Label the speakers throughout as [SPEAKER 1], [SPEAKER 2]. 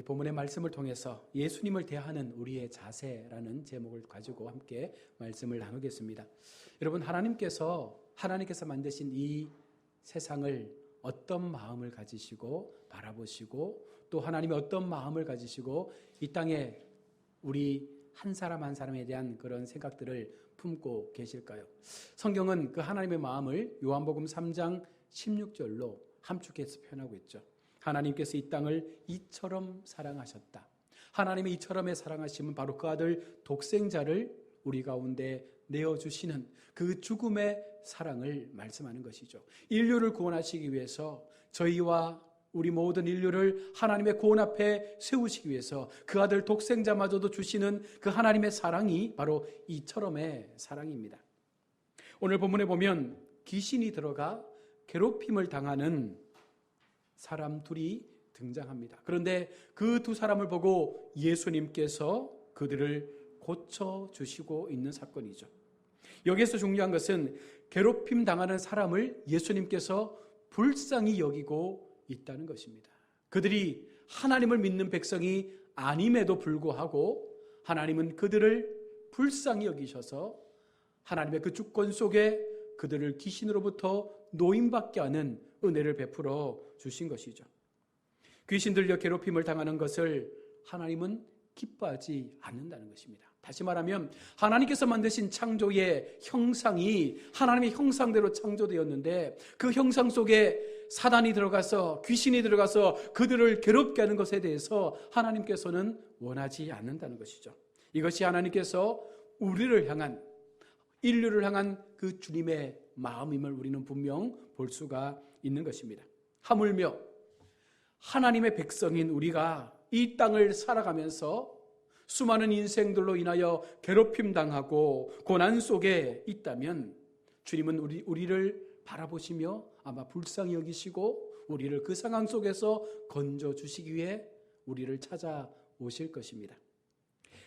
[SPEAKER 1] 본문의 말씀을 통해서 예수님을 대하는 우리의 자세라는 제목을 가지고 함께 말씀을 나누겠습니다. 여러분, 하나님께서 만드신 이 세상을 어떤 마음을 가지시고 바라보시고 또 하나님이 어떤 마음을 가지시고 이 땅에 우리 한 사람 한 사람에 대한 그런 생각들을 품고 계실까요? 성경은 그 하나님의 마음을 요한복음 3장 16절로 함축해서 표현하고 있죠. 하나님께서 이 땅을 이처럼 사랑하셨다. 하나님의 이처럼의 사랑하심은 바로 그 아들 독생자를 우리 가운데 내어주시는 그 죽음의 사랑을 말씀하는 것이죠. 인류를 구원하시기 위해서 저희와 우리 모든 인류를 하나님의 구원 앞에 세우시기 위해서 그 아들 독생자마저도 주시는 그 하나님의 사랑이 바로 이처럼의 사랑입니다. 오늘 본문에 보면 귀신이 들어가 괴롭힘을 당하는 사람 둘이 등장합니다. 그런데 그 두 사람을 보고 예수님께서 그들을 고쳐주시고 있는 사건이죠. 여기에서 중요한 것은 괴롭힘 당하는 사람을 예수님께서 불쌍히 여기고 있다는 것입니다. 그들이 하나님을 믿는 백성이 아님에도 불구하고 하나님은 그들을 불쌍히 여기셔서 하나님의 그 주권 속에 그들을 귀신으로부터 노임받게 하는 은혜를 베풀어 주신 것이죠. 귀신 들려 괴롭힘을 당하는 것을 하나님은 기뻐하지 않는다는 것입니다. 다시 말하면 하나님께서 만드신 창조의 형상이 하나님의 형상대로 창조되었는데 그 형상 속에 사단이 들어가서 귀신이 들어가서 그들을 괴롭게 하는 것에 대해서 하나님께서는 원하지 않는다는 것이죠. 이것이 하나님께서 우리를 향한 인류를 향한 그 주님의 마음임을 우리는 분명 볼 수가 있는 것입니다. 하물며 하나님의 백성인 우리가 이 땅을 살아가면서 수많은 인생들로 인하여 괴롭힘 당하고 고난 속에 있다면 주님은 우리를 바라보시며 아마 불쌍히 여기시고 우리를 그 상황 속에서 건져주시기 위해 우리를 찾아오실 것입니다.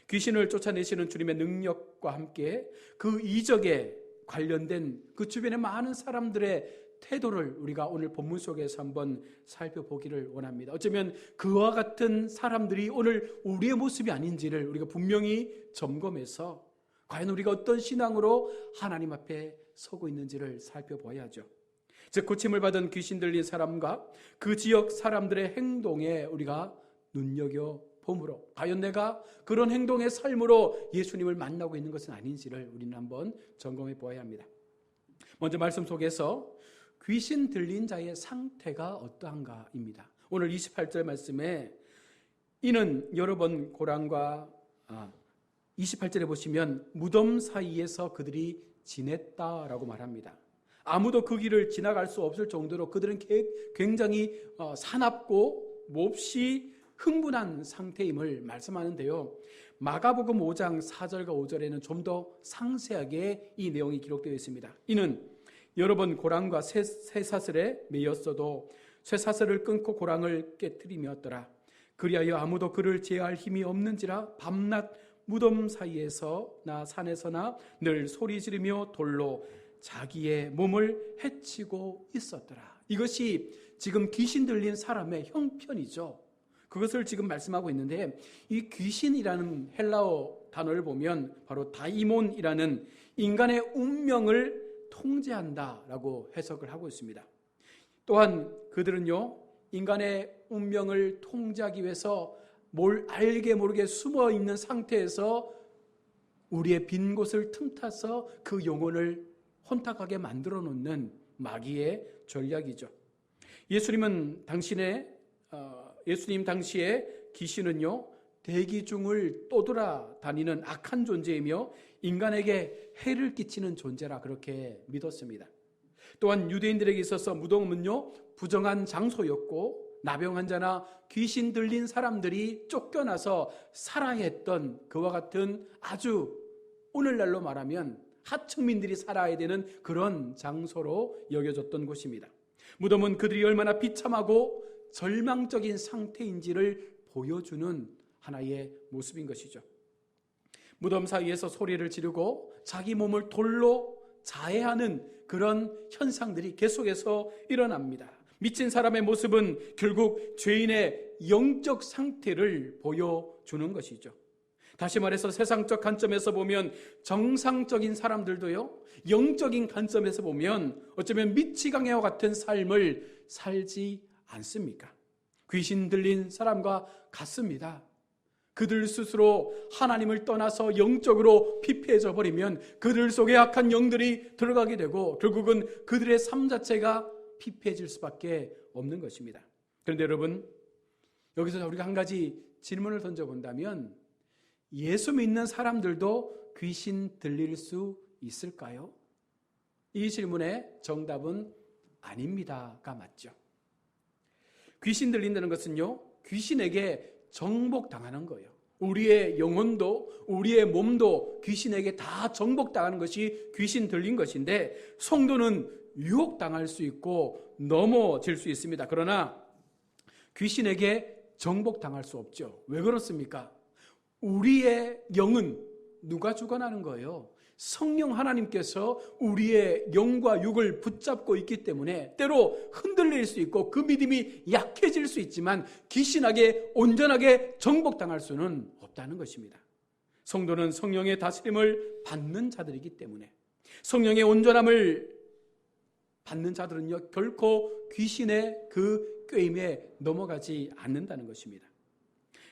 [SPEAKER 1] 귀신을 쫓아내시는 주님의 능력과 함께 그 이적에 관련된 그 주변의 많은 사람들의 태도를 우리가 오늘 본문 속에서 한번 살펴보기를 원합니다. 어쩌면 그와 같은 사람들이 오늘 우리의 모습이 아닌지를 우리가 분명히 점검해서 과연 우리가 어떤 신앙으로 하나님 앞에 서고 있는지를 살펴봐야죠. 즉 고침을 받은 귀신 들린 사람과 그 지역 사람들의 행동에 우리가 눈여겨봄으로 과연 내가 그런 행동의 삶으로 예수님을 만나고 있는 것은 아닌지를 우리는 한번 점검해 보아야 합니다. 먼저 말씀 속에서 귀신 들린 자의 상태가 어떠한가입니다. 오늘 28절 말씀에 이는 여러 번 고랑과 28절에 보시면 무덤 사이에서 그들이 지냈다라고 말합니다. 아무도 그 길을 지나갈 수 없을 정도로 그들은 굉장히 사납고 몹시 흥분한 상태임을 말씀하는데요. 마가복음 5장 4절과 5절에는 좀 더 상세하게 이 내용이 기록되어 있습니다. 이는 여러 번 고랑과 쇠사슬에 매였어도 쇠사슬을 끊고 고랑을 깨트리며더라. 그리하여 아무도 그를 제어할 힘이 없는지라 밤낮 무덤 사이에서나 산에서나 늘 소리 지르며 돌로 자기의 몸을 해치고 있었더라. 이것이 지금 귀신 들린 사람의 형편이죠. 그것을 지금 말씀하고 있는데 이 귀신이라는 헬라어 단어를 보면 바로 다이몬이라는 인간의 운명을 통제한다라고 해석을 하고 있습니다. 또한 그들은요 인간의 운명을 통제하기 위해서 뭘 알게 모르게 숨어 있는 상태에서 우리의 빈 곳을 틈타서 그 영혼을 혼탁하게 만들어 놓는 마귀의 전략이죠. 예수님 당시에 귀신은요 대기중을 떠돌아다니는 악한 존재이며 인간에게 해를 끼치는 존재라 그렇게 믿었습니다. 또한 유대인들에게 있어서 무덤은요 부정한 장소였고 나병 환자나 귀신 들린 사람들이 쫓겨나서 살아야 했던 그와 같은 아주 오늘날로 말하면 하층민들이 살아야 되는 그런 장소로 여겨졌던 곳입니다. 무덤은 그들이 얼마나 비참하고 절망적인 상태인지를 보여주는 하나의 모습인 것이죠. 무덤 사이에서 소리를 지르고 자기 몸을 돌로 자해하는 그런 현상들이 계속해서 일어납니다. 미친 사람의 모습은 결국 죄인의 영적 상태를 보여주는 것이죠. 다시 말해서 세상적 관점에서 보면 정상적인 사람들도요, 영적인 관점에서 보면 어쩌면 미치광이와 같은 삶을 살지 않습니까? 귀신 들린 사람과 같습니다. 그들 스스로 하나님을 떠나서 영적으로 피폐해져 버리면 그들 속에 악한 영들이 들어가게 되고 결국은 그들의 삶 자체가 피폐해질 수밖에 없는 것입니다. 그런데 여러분, 여기서 우리가 한 가지 질문을 던져본다면 예수 믿는 사람들도 귀신 들릴 수 있을까요? 이 질문의 정답은 아닙니다가 맞죠. 귀신 들린다는 것은요, 귀신에게 정복당하는 거예요. 우리의 영혼도 우리의 몸도 귀신에게 다 정복당하는 것이 귀신 들린 것인데, 성도는 유혹당할 수 있고 넘어질 수 있습니다. 그러나 귀신에게 정복당할 수 없죠. 왜 그렇습니까? 우리의 영은 누가 주관하는 거예요? 성령 하나님께서 우리의 영과 육을 붙잡고 있기 때문에 때로 흔들릴 수 있고 그 믿음이 약해질 수 있지만 귀신에게 온전하게 정복당할 수는 없다는 것입니다. 성도는 성령의 다스림을 받는 자들이기 때문에, 성령의 온전함을 받는 자들은요, 결코 귀신의 그 꾀임에 넘어가지 않는다는 것입니다.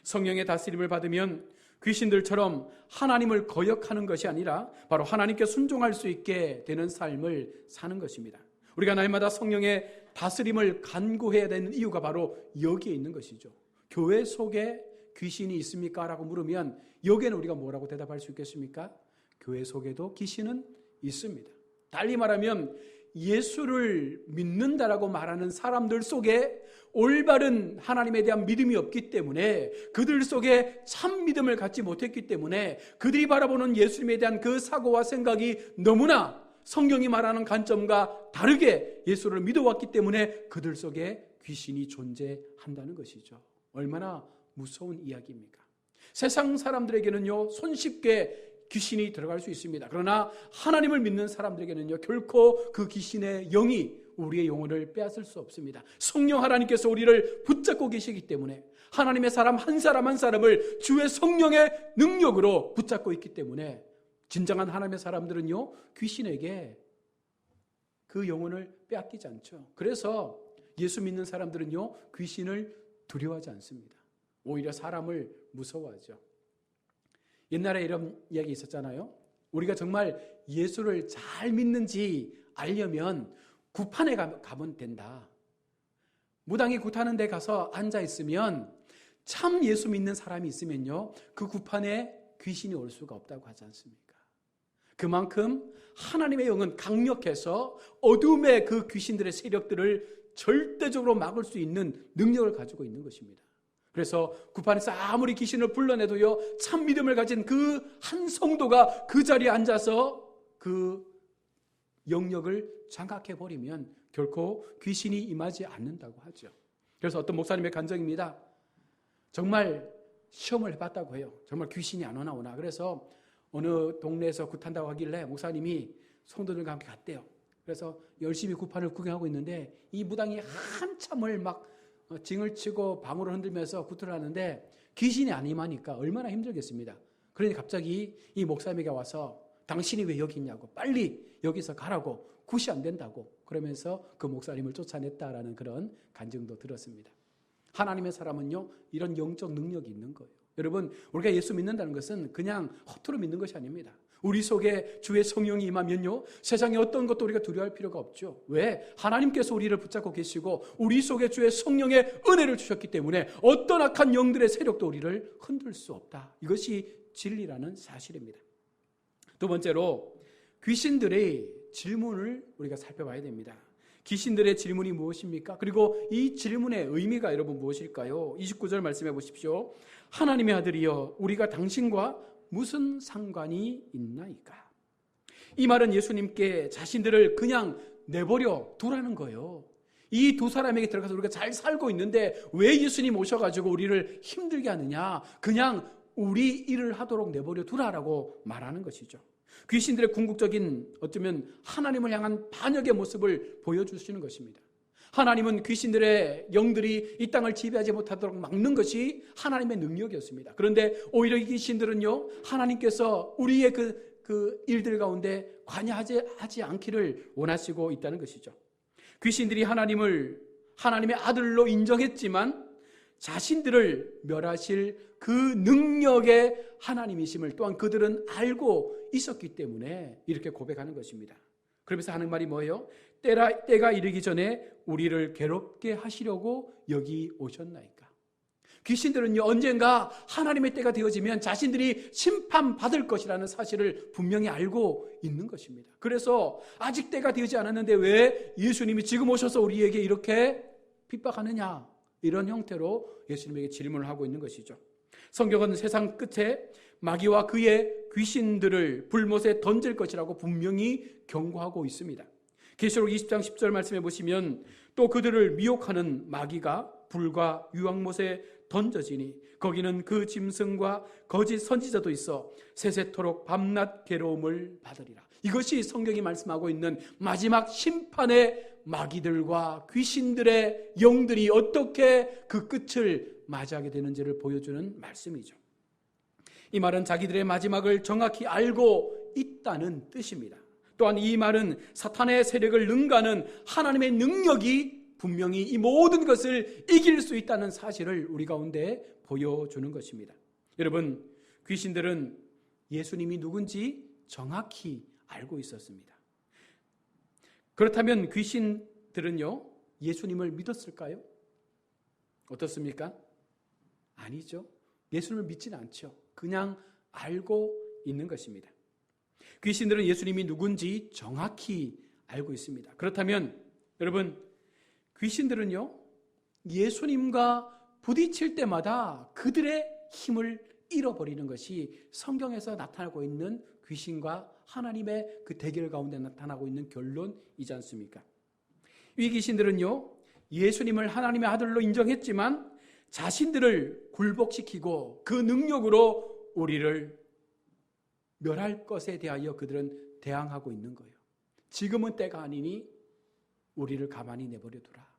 [SPEAKER 1] 성령의 다스림을 받으면 귀신들처럼 하나님을 거역하는 것이 아니라 바로 하나님께 순종할 수 있게 되는 삶을 사는 것입니다. 우리가 날마다 성령의 다스림을 간구해야 되는 이유가 바로 여기에 있는 것이죠. 교회 속에 귀신이 있습니까? 라고 물으면 여기에는 우리가 뭐라고 대답할 수 있겠습니까? 교회 속에도 귀신은 있습니다. 달리 말하면 예수를 믿는다라고 말하는 사람들 속에 올바른 하나님에 대한 믿음이 없기 때문에, 그들 속에 참 믿음을 갖지 못했기 때문에 그들이 바라보는 예수님에 대한 그 사고와 생각이 너무나 성경이 말하는 관점과 다르게 예수를 믿어왔기 때문에 그들 속에 귀신이 존재한다는 것이죠. 얼마나 무서운 이야기입니까? 세상 사람들에게는요, 손쉽게 귀신이 들어갈 수 있습니다. 그러나 하나님을 믿는 사람들에게는요, 결코 그 귀신의 영이 우리의 영혼을 빼앗을 수 없습니다. 성령 하나님께서 우리를 붙잡고 계시기 때문에, 하나님의 사람 한 사람 한 사람을 주의 성령의 능력으로 붙잡고 있기 때문에 진정한 하나님의 사람들은요, 귀신에게 그 영혼을 빼앗기지 않죠. 그래서 예수 믿는 사람들은요, 귀신을 두려워하지 않습니다. 오히려 사람을 무서워하죠. 옛날에 이런 이야기 있었잖아요. 우리가 정말 예수를 잘 믿는지 알려면 구판에 가면 된다. 무당이 굿하는 데 가서 앉아있으면 참 예수 믿는 사람이 있으면요, 그 구판에 귀신이 올 수가 없다고 하지 않습니까? 그만큼 하나님의 영은 강력해서 어둠의 그 귀신들의 세력들을 절대적으로 막을 수 있는 능력을 가지고 있는 것입니다. 그래서 구판에서 아무리 귀신을 불러내도요, 참 믿음을 가진 그 한 성도가 그 자리에 앉아서 그 영역을 장악해버리면 결코 귀신이 임하지 않는다고 하죠. 그래서 어떤 목사님의 간증입니다. 정말 시험을 해봤다고 해요. 정말 귀신이 안 오나. 그래서 어느 동네에서 굿한다고 하길래 목사님이 성도들과 함께 갔대요. 그래서 열심히 구판을 구경하고 있는데 이 무당이 한참을 막 징을 치고 방울을 흔들면서 굿을 하는데 귀신이 안 임하니까 얼마나 힘들겠습니다. 그러니 갑자기 이 목사님에게 와서 당신이 왜 여기 있냐고, 빨리 여기서 가라고, 굿이 안 된다고 그러면서 그 목사님을 쫓아냈다라는 그런 간증도 들었습니다. 하나님의 사람은요, 이런 영적 능력이 있는 거예요. 여러분, 우리가 예수 믿는다는 것은 그냥 허투루 믿는 것이 아닙니다. 우리 속에 주의 성령이 임하면요, 세상에 어떤 것도 우리가 두려워할 필요가 없죠. 왜? 하나님께서 우리를 붙잡고 계시고 우리 속에 주의 성령의 은혜를 주셨기 때문에 어떤 악한 영들의 세력도 우리를 흔들 수 없다. 이것이 진리라는 사실입니다. 두 번째로 귀신들의 질문을 우리가 살펴봐야 됩니다. 귀신들의 질문이 무엇입니까? 그리고 이 질문의 의미가 여러분 무엇일까요? 29절 말씀해 보십시오. 하나님의 아들이여, 우리가 당신과 무슨 상관이 있나이까? 이 말은 예수님께 자신들을 그냥 내버려 두라는 거예요. 이 두 사람에게 들어가서 우리가 잘 살고 있는데 왜 예수님 오셔가지고 우리를 힘들게 하느냐? 그냥 우리 일을 하도록 내버려 두라라고 말하는 것이죠. 귀신들의 궁극적인 어쩌면 하나님을 향한 반역의 모습을 보여주시는 것입니다. 하나님은 귀신들의 영들이 이 땅을 지배하지 못하도록 막는 것이 하나님의 능력이었습니다. 그런데 오히려 이 귀신들은요, 하나님께서 우리의 그 일들 가운데 관여하지 않기를 원하시고 있다는 것이죠. 귀신들이 하나님의 아들로 인정했지만 자신들을 멸하실 그 능력의 하나님이심을 또한 그들은 알고 있었기 때문에 이렇게 고백하는 것입니다. 그러면서 하는 말이 뭐예요? 때가 이르기 전에 우리를 괴롭게 하시려고 여기 오셨나이까. 귀신들은요, 언젠가 하나님의 때가 되어지면 자신들이 심판받을 것이라는 사실을 분명히 알고 있는 것입니다. 그래서 아직 때가 되지 않았는데 왜 예수님이 지금 오셔서 우리에게 이렇게 핍박하느냐, 이런 형태로 예수님에게 질문을 하고 있는 것이죠. 성경은 세상 끝에 마귀와 그의 귀신들을 불못에 던질 것이라고 분명히 경고하고 있습니다. 계시록 20장 10절 말씀해 보시면 또 그들을 미혹하는 마귀가 불과 유황못에 던져지니 거기는 그 짐승과 거짓 선지자도 있어 세세토록 밤낮 괴로움을 받으리라. 이것이 성경이 말씀하고 있는 마지막 심판의 마귀들과 귀신들의 영들이 어떻게 그 끝을 맞이하게 되는지를 보여주는 말씀이죠. 이 말은 자기들의 마지막을 정확히 알고 있다는 뜻입니다. 또한 이 말은 사탄의 세력을 능가하는 하나님의 능력이 분명히 이 모든 것을 이길 수 있다는 사실을 우리 가운데 보여주는 것입니다. 여러분, 귀신들은 예수님이 누군지 정확히 알고 있었습니다. 그렇다면 귀신들은요, 예수님을 믿었을까요? 어떻습니까? 아니죠. 예수님을 믿지는 않죠. 그냥 알고 있는 것입니다. 귀신들은 예수님이 누군지 정확히 알고 있습니다. 그렇다면 여러분, 귀신들은요, 예수님과 부딪힐 때마다 그들의 힘을 잃어버리는 것이 성경에서 나타나고 있는 귀신과 하나님의 그 대결 가운데 나타나고 있는 결론이지 않습니까? 이 귀신들은요, 예수님을 하나님의 아들로 인정했지만 자신들을 굴복시키고 그 능력으로 우리를 멸할 것에 대하여 그들은 대항하고 있는 거예요. 지금은 때가 아니니 우리를 가만히 내버려두라.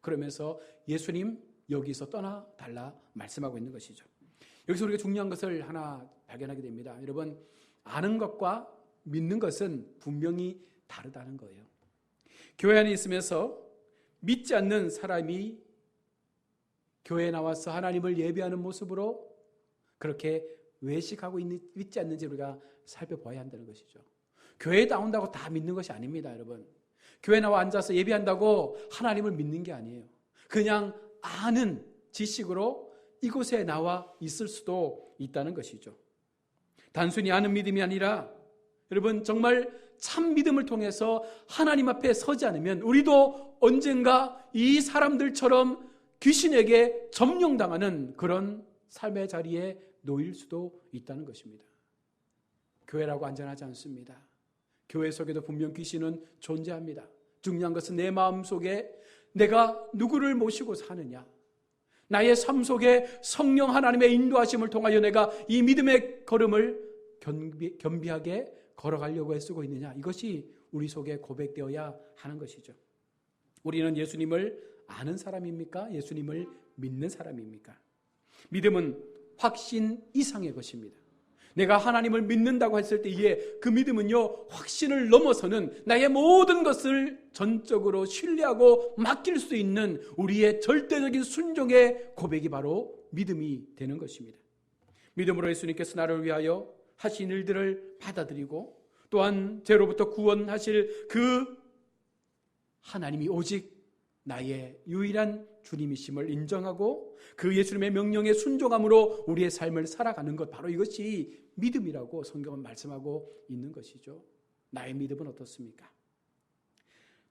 [SPEAKER 1] 그러면서 예수님 여기서 떠나달라 말씀하고 있는 것이죠. 여기서 우리가 중요한 것을 하나 발견하게 됩니다. 여러분, 아는 것과 믿는 것은 분명히 다르다는 거예요. 교회 안에 있으면서 믿지 않는 사람이 교회에 나와서 하나님을 예배하는 모습으로 그렇게 외식하고 있지 않는지 우리가 살펴봐야 한다는 것이죠. 교회에 나온다고 다 믿는 것이 아닙니다, 여러분. 교회 나와 앉아서 예배한다고 하나님을 믿는 게 아니에요. 그냥 아는 지식으로 이곳에 나와 있을 수도 있다는 것이죠. 단순히 아는 믿음이 아니라 여러분, 정말 참 믿음을 통해서 하나님 앞에 서지 않으면 우리도 언젠가 이 사람들처럼 귀신에게 점령당하는 그런 삶의 자리에 놓일 수도 있다는 것입니다. 교회라고 안전하지 않습니다. 교회 속에도 분명 귀신은 존재합니다. 중요한 것은 내 마음 속에 내가 누구를 모시고 사느냐, 나의 삶 속에 성령 하나님의 인도하심을 통하여 내가 이 믿음의 걸음을 겸비하게 걸어가려고 애쓰고 있느냐, 이것이 우리 속에 고백되어야 하는 것이죠. 우리는 예수님을 아는 사람입니까? 예수님을 믿는 사람입니까? 믿음은 확신 이상의 것입니다. 내가 하나님을 믿는다고 했을 때 이게 그 믿음은요, 확신을 넘어서는 나의 모든 것을 전적으로 신뢰하고 맡길 수 있는 우리의 절대적인 순종의 고백이 바로 믿음이 되는 것입니다. 믿음으로 예수님께서 나를 위하여 하신 일들을 받아들이고 또한 죄로부터 구원하실 그 하나님이 오직 나의 유일한 주님이심을 인정하고 그 예수님의 명령에 순종함으로 우리의 삶을 살아가는 것, 바로 이것이 믿음이라고 성경은 말씀하고 있는 것이죠. 나의 믿음은 어떻습니까?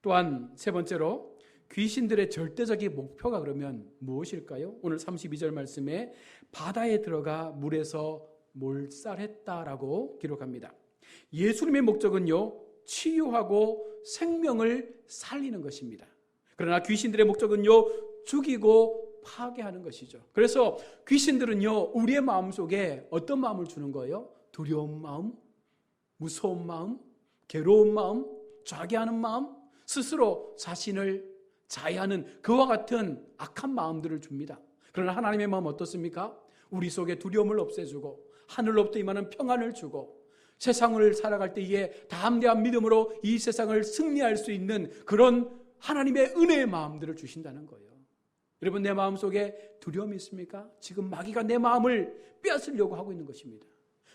[SPEAKER 1] 또한 세 번째로 귀신들의 절대적인 목표가 그러면 무엇일까요? 오늘 32절 말씀에 바다에 들어가 물에서 몰살했다라고 기록합니다. 예수님의 목적은요, 치유하고 생명을 살리는 것입니다. 그러나 귀신들의 목적은요, 죽이고 파괴하는 것이죠. 그래서 귀신들은요, 우리의 마음속에 어떤 마음을 주는 거예요? 두려운 마음, 무서운 마음, 괴로운 마음, 좌계하는 마음, 스스로 자신을 자해하는 그와 같은 악한 마음들을 줍니다. 그러나 하나님의 마음 어떻습니까? 우리 속에 두려움을 없애주고 하늘로부터 임하는 평안을 주고 세상을 살아갈 때에 담대한 믿음으로 이 세상을 승리할 수 있는 그런 하나님의 은혜의 마음들을 주신다는 거예요. 여러분, 내 마음속에 두려움이 있습니까? 지금 마귀가 내 마음을 빼앗으려고 하고 있는 것입니다.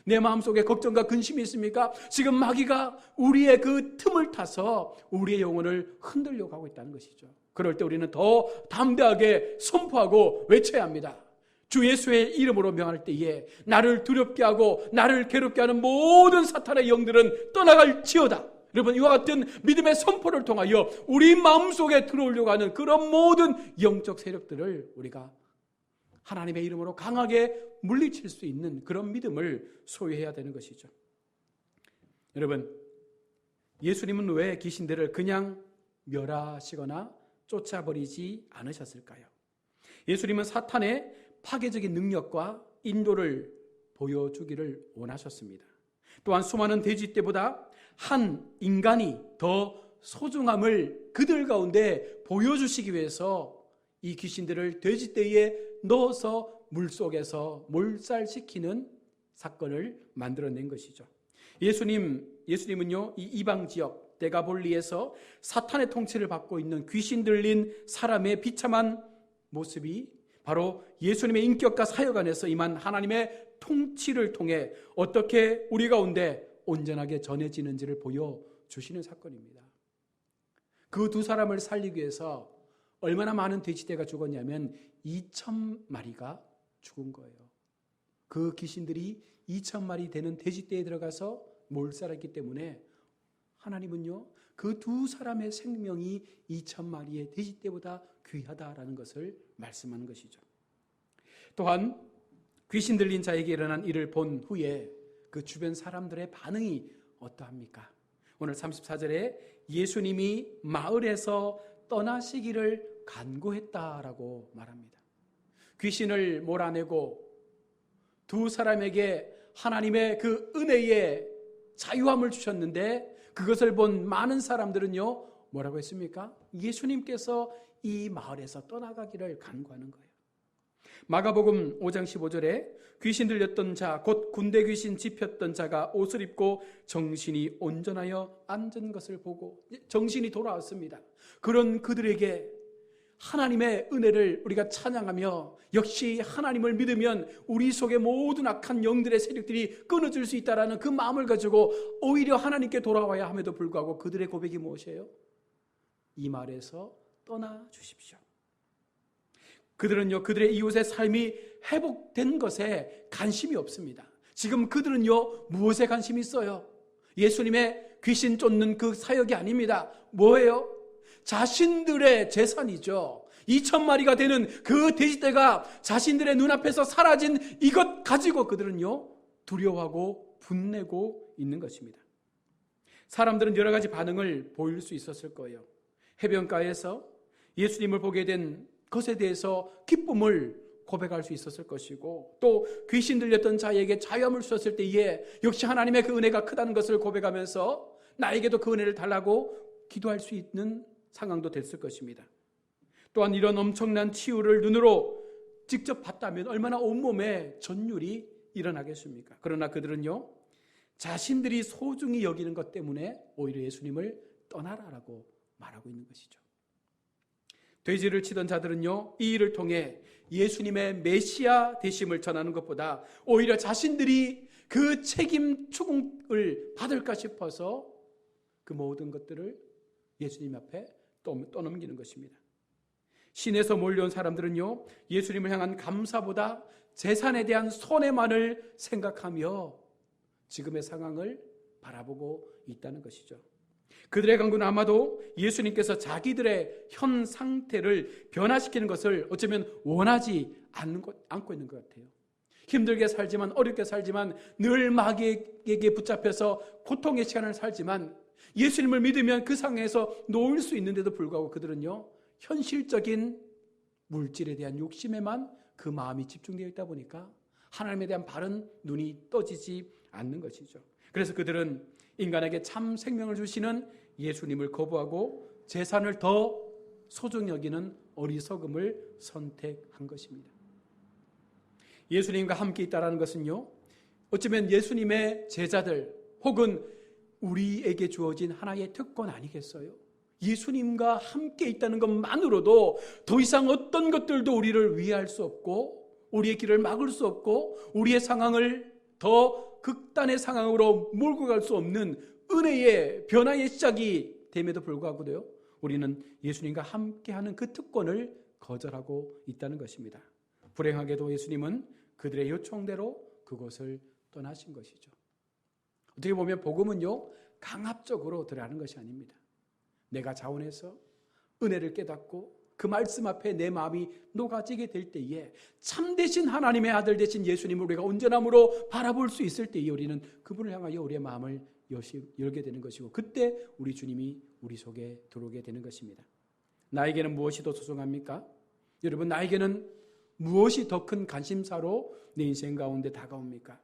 [SPEAKER 1] 내 마음속에 걱정과 근심이 있습니까? 지금 마귀가 우리의 그 틈을 타서 우리의 영혼을 흔들려고 하고 있다는 것이죠. 그럴 때 우리는 더 담대하게 선포하고 외쳐야 합니다. 주 예수의 이름으로 명할 때에 나를 두렵게 하고 나를 괴롭게 하는 모든 사탄의 영들은 떠나갈지어다. 여러분, 이와 같은 믿음의 선포를 통하여 우리 마음속에 들어오려고 하는 그런 모든 영적 세력들을 우리가 하나님의 이름으로 강하게 물리칠 수 있는 그런 믿음을 소유해야 되는 것이죠. 여러분, 예수님은 왜 귀신들을 그냥 멸하시거나 쫓아버리지 않으셨을까요? 예수님은 사탄의 파괴적인 능력과 인도를 보여주기를 원하셨습니다. 또한 수많은 돼지떼보다 한 인간이 더 소중함을 그들 가운데 보여주시기 위해서 이 귀신들을 돼지떼에 넣어서 물속에서 몰살시키는 사건을 만들어낸 것이죠. 예수님은요, 이 이방 지역 데가볼리에서 사탄의 통치를 받고 있는 귀신 들린 사람의 비참한 모습이 바로 예수님의 인격과 사역 안에서 임한 하나님의 통치를 통해 어떻게 우리 가운데 온전하게 전해지는지를 보여주시는 사건입니다. 그 두 사람을 살리기 위해서 얼마나 많은 돼지떼가 죽었냐면 2,000마리가 죽은 거예요. 그 귀신들이 2,000마리 되는 돼지떼에 들어가서 몰살했기 때문에 하나님은요, 그 두 사람의 생명이 2,000마리의 돼지떼보다 귀하다라는 것을 말씀하는 것이죠. 또한 귀신 들린 자에게 일어난 일을 본 후에 그 주변 사람들의 반응이 어떠합니까? 오늘 34절에 예수님이 마을에서 떠나시기를 간구했다라고 말합니다. 귀신을 몰아내고 두 사람에게 하나님의 그 은혜의 자유함을 주셨는데 그것을 본 많은 사람들은요, 뭐라고 했습니까? 예수님께서 이 마을에서 떠나가기를 간구하는 거예요. 마가복음 5장 15절에 귀신 들렸던 자, 곧 군대 귀신 집혔던 자가 옷을 입고 정신이 온전하여 앉은 것을 보고 정신이 돌아왔습니다. 그런 그들에게 하나님의 은혜를 우리가 찬양하며 역시 하나님을 믿으면 우리 속의 모든 악한 영들의 세력들이 끊어질 수 있다는 그 마음을 가지고 오히려 하나님께 돌아와야 함에도 불구하고 그들의 고백이 무엇이에요? 이 말에서 떠나 주십시오. 그들은요, 그들의 이웃의 삶이 회복된 것에 관심이 없습니다. 지금 그들은요, 무엇에 관심이 있어요? 예수님의 귀신 쫓는 그 사역이 아닙니다. 뭐예요? 자신들의 재산이죠. 2,000마리가 되는 그 돼지떼가 자신들의 눈앞에서 사라진 이것 가지고 그들은요, 두려워하고 분내고 있는 것입니다. 사람들은 여러 가지 반응을 보일 수 있었을 거예요. 해변가에서 예수님을 보게 된 것에 대해서 기쁨을 고백할 수 있었을 것이고, 또 귀신 들렸던 자에게 자유함을 주셨을 때에 역시 하나님의 그 은혜가 크다는 것을 고백하면서 나에게도 그 은혜를 달라고 기도할 수 있는 상황도 됐을 것입니다. 또한 이런 엄청난 치유를 눈으로 직접 봤다면 얼마나 온몸에 전율이 일어나겠습니까? 그러나 그들은요, 자신들이 소중히 여기는 것 때문에 오히려 예수님을 떠나라라고 말하고 있는 것이죠. 돼지를 치던 자들은요, 이 일을 통해 예수님의 메시아 되심을 전하는 것보다 오히려 자신들이 그 책임 추궁을 받을까 싶어서 그 모든 것들을 예수님 앞에 떠넘기는 것입니다. 시내에서 몰려온 사람들은요, 예수님을 향한 감사보다 재산에 대한 손해만을 생각하며 지금의 상황을 바라보고 있다는 것이죠. 그들의 강구는 아마도 예수님께서 자기들의 현 상태를 변화시키는 것을 어쩌면 원하지 않고 있는 것 같아요. 힘들게 살지만, 어렵게 살지만, 늘 마귀에게 붙잡혀서 고통의 시간을 살지만 예수님을 믿으면 그 상황에서 놓을 수 있는데도 불구하고 그들은요, 현실적인 물질에 대한 욕심에만 그 마음이 집중되어 있다 보니까 하나님에 대한 바른 눈이 떠지지 않는 것이죠. 그래서 그들은 인간에게 참 생명을 주시는 예수님을 거부하고 재산을 더 소중히 여기는 어리석음을 선택한 것입니다. 예수님과 함께 있다는 것은요, 어쩌면 예수님의 제자들 혹은 우리에게 주어진 하나의 특권 아니겠어요? 예수님과 함께 있다는 것만으로도 더 이상 어떤 것들도 우리를 위할 수 없고, 우리의 길을 막을 수 없고, 우리의 상황을 더 극단의 상황으로 몰고 갈 수 없는 은혜의 변화의 시작이 됨에도 불구하고도요, 우리는 예수님과 함께하는 그 특권을 거절하고 있다는 것입니다. 불행하게도 예수님은 그들의 요청대로 그곳을 떠나신 것이죠. 어떻게 보면 복음은요, 강압적으로 들어가는 것이 아닙니다. 내가 자원해서 은혜를 깨닫고 그 말씀 앞에 내 마음이 녹아지게 될 때에 참되신 하나님의 아들 되신 예수님을 우리가 온전함으로 바라볼 수 있을 때에 우리는 그분을 향하여 우리의 마음을 열게 되는 것이고, 그때 우리 주님이 우리 속에 들어오게 되는 것입니다. 나에게는 무엇이 더 소중합니까? 여러분, 나에게는 무엇이 더 큰 관심사로 내 인생 가운데 다가옵니까?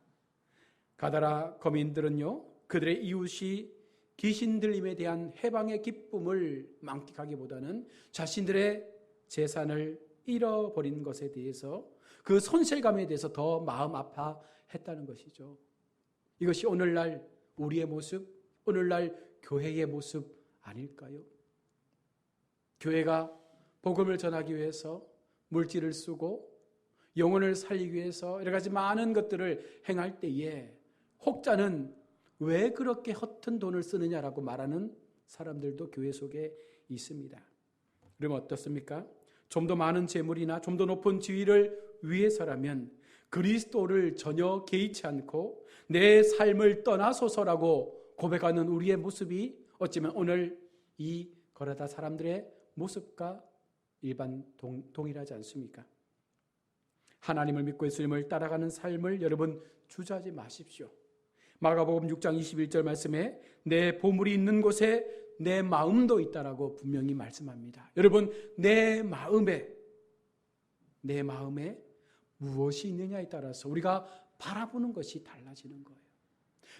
[SPEAKER 1] 가다라 거민들은요, 그들의 이웃이 귀신 들림에 대한 해방의 기쁨을 만끽하기보다는 자신들의 재산을 잃어버린 것에 대해서, 그 손실감에 대해서 더 마음 아파했다는 것이죠. 이것이 오늘날 우리의 모습, 오늘날 교회의 모습 아닐까요? 교회가 복음을 전하기 위해서 물질을 쓰고 영혼을 살리기 위해서 여러 가지 많은 것들을 행할 때에 혹자는 왜 그렇게 허튼 돈을 쓰느냐라고 말하는 사람들도 교회 속에 있습니다. 그러면 어떻습니까? 좀 더 많은 재물이나 좀 더 높은 지위를 위해서라면 그리스도를 전혀 개의치 않고 내 삶을 떠나소서라고 고백하는 우리의 모습이 어쩌면 오늘 이 거라다 사람들의 모습과 일반 동일하지 않습니까? 하나님을 믿고 예수님을 따라가는 삶을 여러분 주저하지 마십시오. 마가복음 6장 21절 말씀에 내 보물이 있는 곳에 내 마음도 있다라고 분명히 말씀합니다. 여러분, 내 마음에 무엇이 있느냐에 따라서 우리가 바라보는 것이 달라지는 거예요.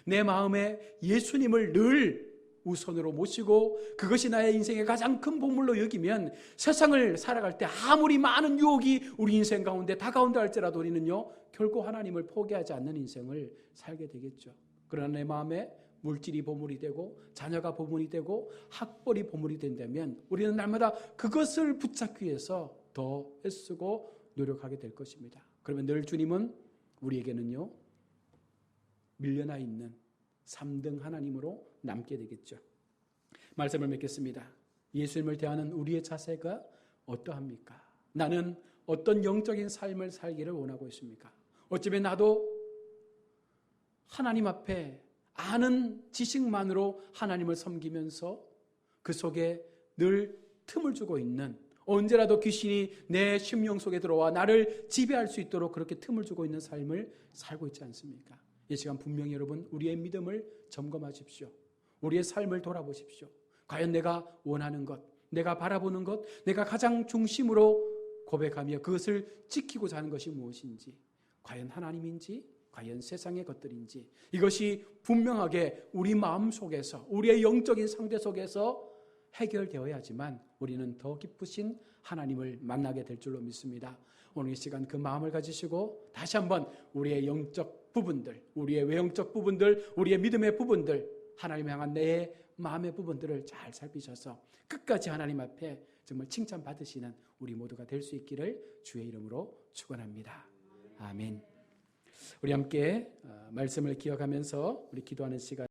[SPEAKER 1] 내 마음에 예수님을 늘 우선으로 모시고 그것이 나의 인생의 가장 큰 보물로 여기면 세상을 살아갈 때 아무리 많은 유혹이 우리 인생 가운데 다가온다 할지라도 우리는요, 결코 하나님을 포기하지 않는 인생을 살게 되겠죠. 그러나 내 마음에 물질이 보물이 되고 자녀가 보물이 되고 학벌이 보물이 된다면 우리는 날마다 그것을 붙잡기 위해서 더 애쓰고 노력하게 될 것입니다. 그러면 늘 주님은 우리에게는요, 밀려나 있는 3등 하나님으로 남게 되겠죠. 말씀을 맺겠습니다. 예수님을 대하는 우리의 자세가 어떠합니까? 나는 어떤 영적인 삶을 살기를 원하고 있습니까? 어쩌면 나도 하나님 앞에 아는 지식만으로 하나님을 섬기면서 그 속에 늘 틈을 주고 있는, 언제라도 귀신이 내 심령 속에 들어와 나를 지배할 수 있도록 그렇게 틈을 주고 있는 삶을 살고 있지 않습니까? 이 시간 분명히 여러분 우리의 믿음을 점검하십시오. 우리의 삶을 돌아보십시오. 과연 내가 원하는 것, 내가 바라보는 것, 내가 가장 중심으로 고백하며 그것을 지키고자 하는 것이 무엇인지, 과연 하나님인지, 과연 세상의 것들인지, 이것이 분명하게 우리 마음 속에서, 우리의 영적인 상태 속에서 해결되어야지만 우리는 더 기쁘신 하나님을 만나게 될 줄로 믿습니다. 오늘 이 시간 그 마음을 가지시고 다시 한번 우리의 영적 부분들, 우리의 외형적 부분들, 우리의 믿음의 부분들, 하나님 향한 내 마음의 부분들을 잘 살피셔서 끝까지 하나님 앞에 정말 칭찬받으시는 우리 모두가 될 수 있기를 주의 이름으로 축원합니다. 아멘. 우리 함께 말씀을 기억하면서 우리 기도하는 시간